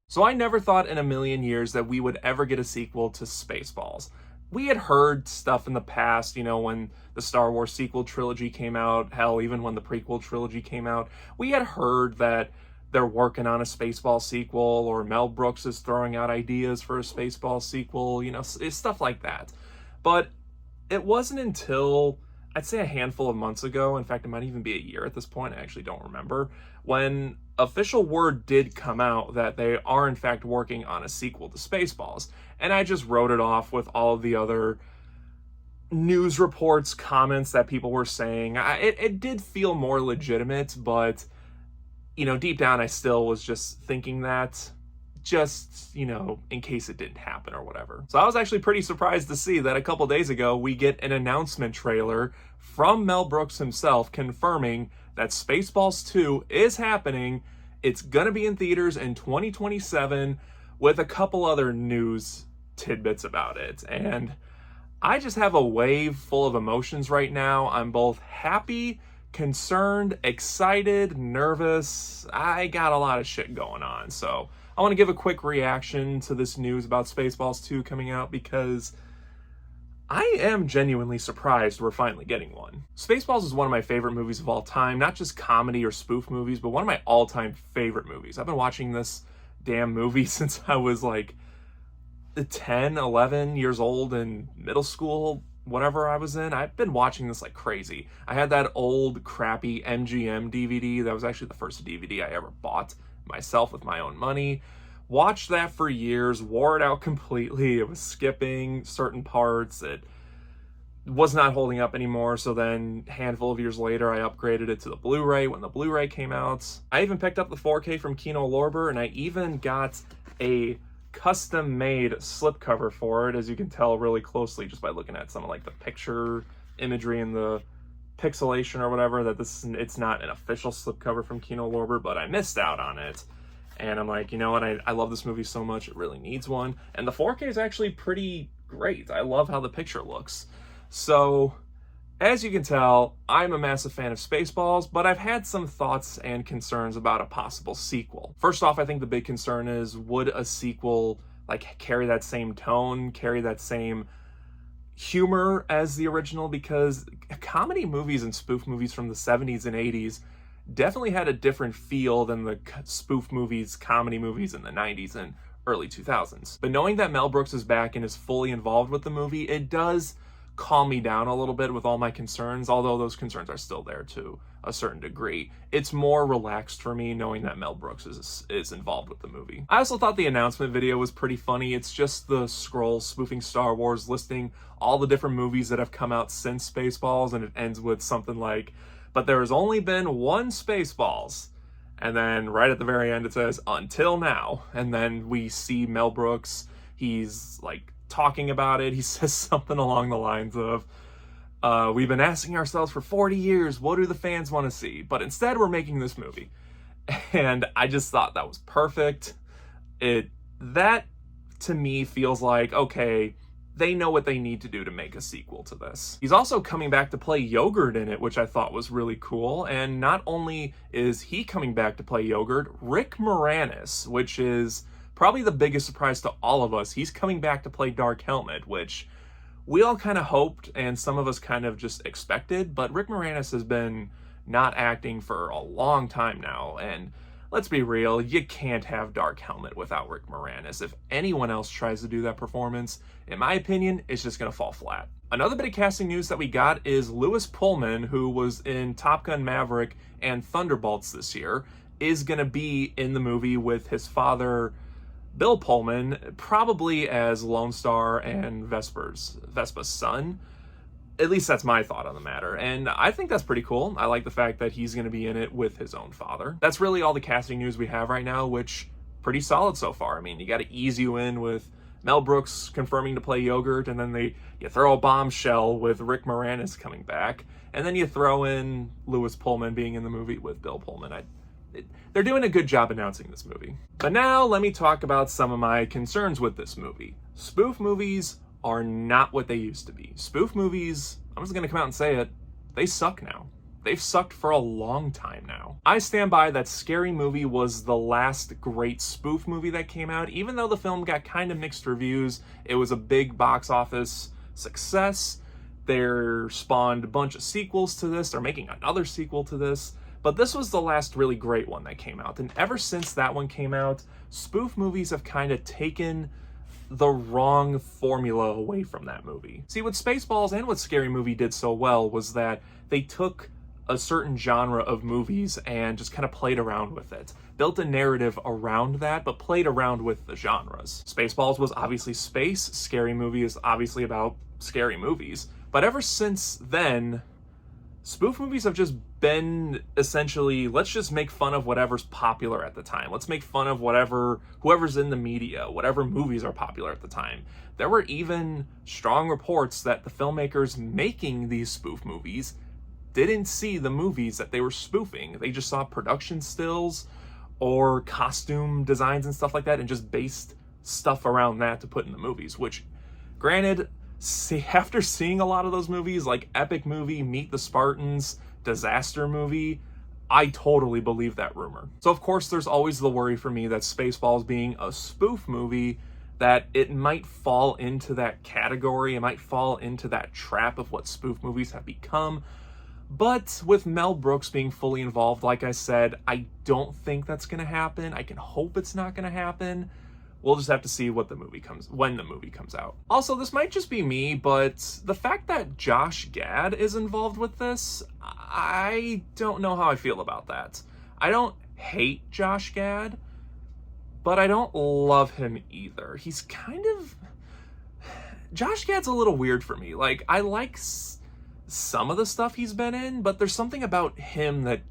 So I never thought in a million years that we would ever get a sequel to Spaceballs. We had heard stuff in the past, when the Star Wars sequel trilogy came out, hell, even when the prequel trilogy came out, we had heard that they're working on a Spaceballs sequel, or Mel Brooks is throwing out ideas for a Spaceballs sequel, it's stuff like that. But it wasn't until, I'd say, a handful of months ago, in fact, it might even be a year at this point, I actually don't remember, when official word did come out that they are in fact working on a sequel to Spaceballs. And I just wrote it off with all of the other news reports, comments that people were saying. It did feel more legitimate, but, deep down I still was just thinking that, just, in case it didn't happen or whatever. So I was actually pretty surprised to see that a couple days ago we get an announcement trailer from Mel Brooks himself confirming that Spaceballs 2 is happening. It's gonna be in theaters in 2027 with a couple other news tidbits about it. And I just have a wave full of emotions right now. I'm both happy, concerned, excited, nervous. I got a lot of shit going on. So I want to give a quick reaction to this news about Spaceballs 2 coming out because I am genuinely surprised we're finally getting one. Spaceballs is one of my favorite movies of all time, not just comedy or spoof movies, but one of my all-time favorite movies. I've been watching this damn movie since I was like 10, 11 years old in middle school, whatever I was in. I've been watching this like crazy. I had that old crappy MGM DVD. That was actually the first DVD I ever bought myself with my own money. Watched that for years, wore it out completely. It was skipping certain parts. It was not holding up anymore. So then a handful of years later, I upgraded it to the Blu-ray when the Blu-ray came out. I even picked up the 4K from Kino Lorber, and I even got a custom-made slipcover for it, as you can tell really closely just by looking at some of like the picture imagery and the pixelation or whatever, that it's not an official slipcover from Kino Lorber, but I missed out on it. And I'm like, you know what, I love this movie so much, it really needs one. And the 4K is actually pretty great. I love how the picture looks. So, as you can tell, I'm a massive fan of Spaceballs, but I've had some thoughts and concerns about a possible sequel. First off, I think the big concern is, would a sequel like carry that same tone, carry that same humor as the original? Because comedy movies and spoof movies from the 70s and 80s definitely had a different feel than the spoof movies, comedy movies in the 90s and early 2000s. But knowing that Mel Brooks is back and is fully involved with the movie, it does calm me down a little bit with all my concerns, although those concerns are still there to a certain degree. It's more relaxed for me knowing that Mel Brooks is involved with the movie. I also thought the announcement video was pretty funny. It's just the scroll spoofing Star Wars, listing all the different movies that have come out since Spaceballs, and it ends with something like, but there has only been one Spaceballs. And then right at the very end it says, until now. And then we see Mel Brooks, he's like talking about it. He says something along the lines of, we've been asking ourselves for 40 years, what do the fans want to see? But instead we're making this movie. And I just thought that was perfect. That to me feels like, okay, they know what they need to do to make a sequel to this. He's also coming back to play Yogurt in it, which I thought was really cool. And not only is he coming back to play Yogurt, Rick Moranis, which is probably the biggest surprise to all of us, he's coming back to play Dark Helmet, which we all kind of hoped and some of us kind of just expected, but Rick Moranis has been not acting for a long time now, and let's be real, you can't have Dark Helmet without Rick Moranis. If anyone else tries to do that performance, in my opinion, it's just gonna fall flat. Another bit of casting news that we got is Lewis Pullman, who was in Top Gun Maverick and Thunderbolts this year, is gonna be in the movie with his father, Bill Pullman, probably as Lone Star and Vespa's son. At least that's my thought on the matter, and I think that's pretty cool. I like the fact that he's going to be in it with his own father. That's really all the casting news we have right now, which pretty solid so far. I mean, you got to ease you in with Mel Brooks confirming to play Yogurt, and then you throw a bombshell with Rick Moranis coming back, and then you throw in Lewis Pullman being in the movie with Bill Pullman. They're doing a good job announcing this movie. But now let me talk about some of my concerns with this movie. Spoof movies are not what they used to be. Spoof movies, I'm just gonna come out and say it, they suck now. they've sucked for a long time now. I stand by that Scary Movie was the last great spoof movie that came out. Even though the film got kind of mixed reviews, it was a big box office success. They're spawned a bunch of sequels to this. They're making another sequel to this. But this was the last really great one that came out. And ever since that one came out, spoof movies have kind of taken the wrong formula away from that movie. See, what Spaceballs and what Scary Movie did so well was that they took a certain genre of movies and just kind of played around with it. Built a narrative around that, but played around with the genres. Spaceballs was obviously space. Scary Movie is obviously about scary movies. But ever since then, spoof movies have just been essentially, let's just make fun of whatever's popular at the time. Let's make fun of whoever's in the media, whatever movies are popular at the time. There were even strong reports that the filmmakers making these spoof movies didn't see the movies that they were spoofing. They just saw production stills or costume designs and stuff like that and just based stuff around that to put in the movies, which, granted, after seeing a lot of those movies, like Epic Movie, Meet the Spartans, Disaster Movie, I totally believe that rumor. So of course there's always the worry for me that Spaceballs being a spoof movie, that it might fall into that category, it might fall into that trap of what spoof movies have become. But with Mel Brooks being fully involved, like I said, I don't think that's gonna happen. I can hope it's not gonna happen. We'll just have to see when the movie comes out. Also, this might just be me, but the fact that Josh Gad is involved with this, I don't know how I feel about that. I don't hate Josh Gad, but I don't love him either. He's kind of... Josh Gad's a little weird for me. Like, I like some of the stuff he's been in, but there's something about him that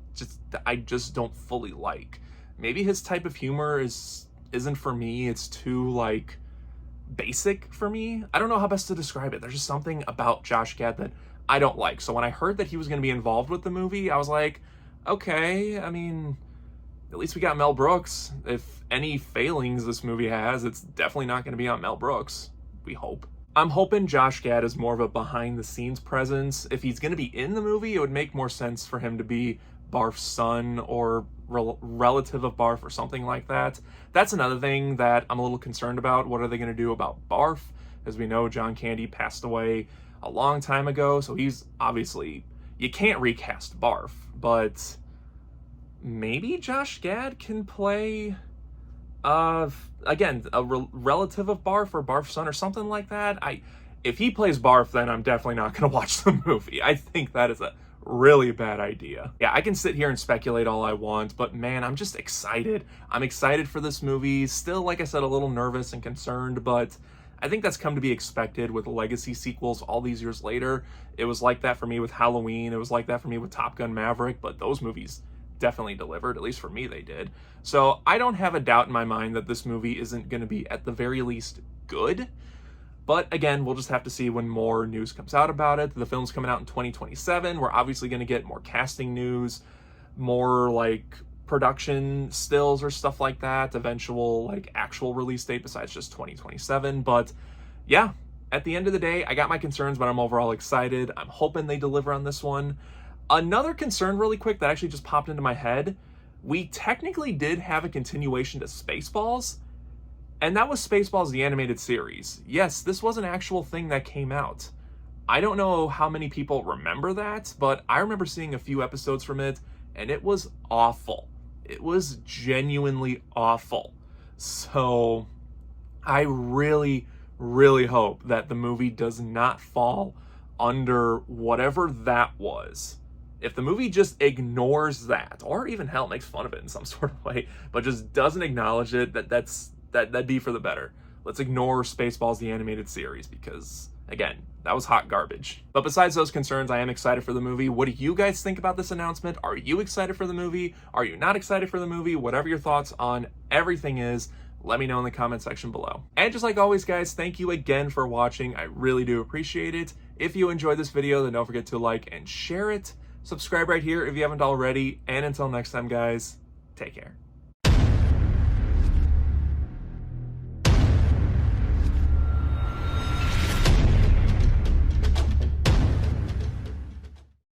I just don't fully like. Maybe his type of humor isn't for me. It's too, like, basic for me. I don't know how best to describe it. There's just something about Josh Gad that I don't like. So when I heard that he was going to be involved with the movie, I was like, okay, I mean, at least we got Mel Brooks. If any failings this movie has, it's definitely not going to be on Mel Brooks. We hope. I'm hoping Josh Gad is more of a behind-the-scenes presence. If he's going to be in the movie, it would make more sense for him to be Barf's son or relative of Barf or something like that. That's another thing that I'm a little concerned about. What are they going to do about Barf? As we know, John Candy passed away a long time ago, so he's obviously... You can't recast Barf, but maybe Josh Gad can play... again, a relative of Barf or Barf's son or something like that. If he plays Barf, then I'm definitely not going to watch the movie. I think that is a really bad idea. Yeah, I can sit here and speculate all I want, but man, I'm just excited. I'm excited for this movie. Still, like I said, a little nervous and concerned, but I think that's come to be expected with legacy sequels all these years later. It was like that for me with Halloween. It was like that for me with Top Gun Maverick, but those movies definitely delivered. At least for me, they did. So I don't have a doubt in my mind that this movie isn't going to be, at the very least, good. But again, we'll just have to see when more news comes out about it. The film's coming out in 2027. We're obviously going to get more casting news, more like production stills or stuff like that, eventual like actual release date besides just 2027. But yeah, at the end of the day, I got my concerns, but I'm overall excited. I'm hoping they deliver on this one. Another concern really quick that actually just popped into my head, we technically did have a continuation to Spaceballs, and that was Spaceballs the animated series. Yes, this was an actual thing that came out. I don't know how many people remember that, but I remember seeing a few episodes from it, and it was awful. It was genuinely awful. So I really, really hope that the movie does not fall under whatever that was. If the movie just ignores that, or even hell makes fun of it in some sort of way, but just doesn't acknowledge it, that'd be for the better. Let's ignore Spaceballs the animated series because, again, that was hot garbage. But besides those concerns, I am excited for the movie. What do you guys think about this announcement? Are you excited for the movie? Are you not excited for the movie? Whatever your thoughts on everything is, let me know in the comment section below. And just like always, guys, thank you again for watching. I really do appreciate it. If you enjoyed this video, then don't forget to like and share it. Subscribe right here if you haven't already. And until next time, guys, take care.